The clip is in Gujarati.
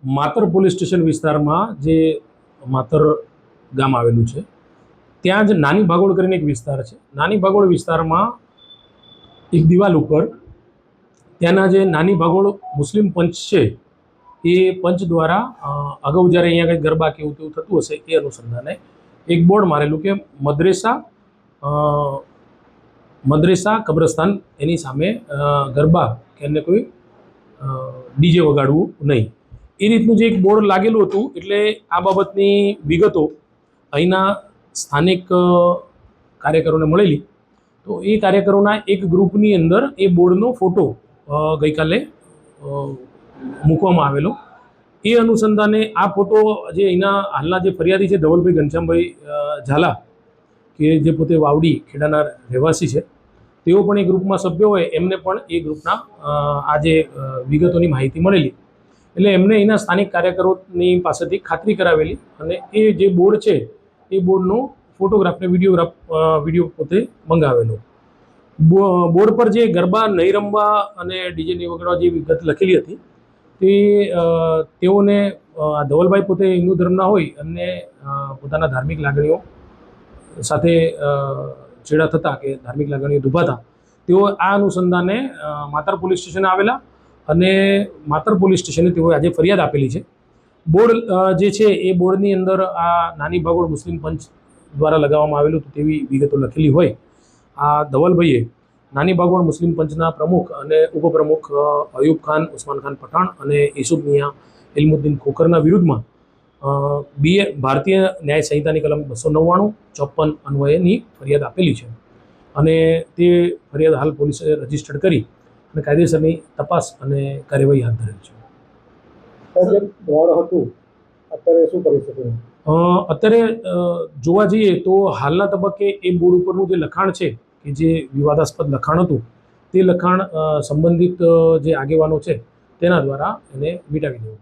માતર પોલીસ સ્ટેશન વિસ્તારમાં જે માતર ગામ આવેલું છે ત્યાં જ નાની ભાગોળ કરીને એક વિસ્તાર છે. નાની ભાગોળ વિસ્તારમાં એક દિવાલ ઉપર ત્યાંના જે નાની ભાગોળ મુસ્લિમ પંચ છે એ પંચ દ્વારા અગાઉ જ્યારે અહીંયા કંઈક ગરબા કે એવું તેવું થતું હશે એ અનુસંધાને એક બોર્ડ મારેલું કે મદ્રેસા કબ્રસ્તાન એની સામે ગરબા કે એને કોઈ ડીજે વગાડવું નહીં, એ રીતનું જે એક બોર્ડ લાગેલું હતું. એટલે આ બાબતની વિગતો અહીંના સ્થાનિક કાર્યકરોને મળેલી, તો એ કાર્યકરોના એક ગ્રુપની અંદર એ બોર્ડનો ફોટો ગઈકાલે મૂકવામાં આવેલો. એ અનુસંધાને આ ફોટો જે અહીંના હાલના જે ફરિયાદી છે ધવલભાઈ ઘનશ્યામભાઈ ઝાલા, કે જે પોતે વાવડી ખેડાના રહેવાસી છે, તેઓ પણ એ ગ્રુપમાં સભ્ય હોય, એમને પણ એ ગ્રુપના આ જે વિગતોની માહિતી મળેલી. એટલે એમને એના સ્થાનિક કાર્યકરોની પાસેથી ખાતરી કરાવેલી અને એ જે બોર્ડ છે એ બોર્ડનો ફોટોગ્રાફ ને વિડીયો પોતે મંગાવેલો. બોર્ડ પર જે ગરબા નહીં રમવા અને ડીજે નહીં વગાડવા જે વિગત લખેલી હતી તે તેઓને ધવલભાઈ પોતે હિન્દુ ધર્મના હોય અને પોતાના ધાર્મિક લાગણીઓ સાથે છેડા થતા કે ધાર્મિક લાગણીઓ દુભાતા તેઓ આ અનુસંધાને માતર પોલીસ સ્ટેશને આવેલા અને માતર પોલીસ સ્ટેશને તેઓએ આજે ફરિયાદ આપેલી છે. બોર્ડ જે છે એ બોર્ડની અંદર આ નાની ભાગોળ મુસ્લિમ પંચ દ્વારા લગાવવામાં આવેલું હતું તેવી વિગતો લખેલી હોય. આ ધવલભાઈએ નાની ભાગોળ મુસ્લિમ પંચના પ્રમુખ અને ઉપપ્રમુખ અયુબ ખાન, ઉસ્માન ખાન પઠાણ અને યુસુફ મિયા ઇલ્મુદ્દીન ખોખરના વિરુદ્ધમાં ભારતીય ન્યાય સંહિતાની કલમ 299-54 અન્વયેની ફરિયાદ આપેલી છે અને તે ફરિયાદ હાલ પોલીસે રજીસ્ટર્ડ કરી અને કાયદેસરની તપાસ અને કાર્યવાહી હાથ ધરેલ છે. અત્યારે જોવા જઈએ તો હાલના તબક્કે એ બોર્ડ ઉપરનું જે લખાણ છે કે જે વિવાદાસ્પદ લખાણ હતું તે લખાણ સંબંધિત જે આગેવાનો છે તેના દ્વારા એને મિટાવી દેવું.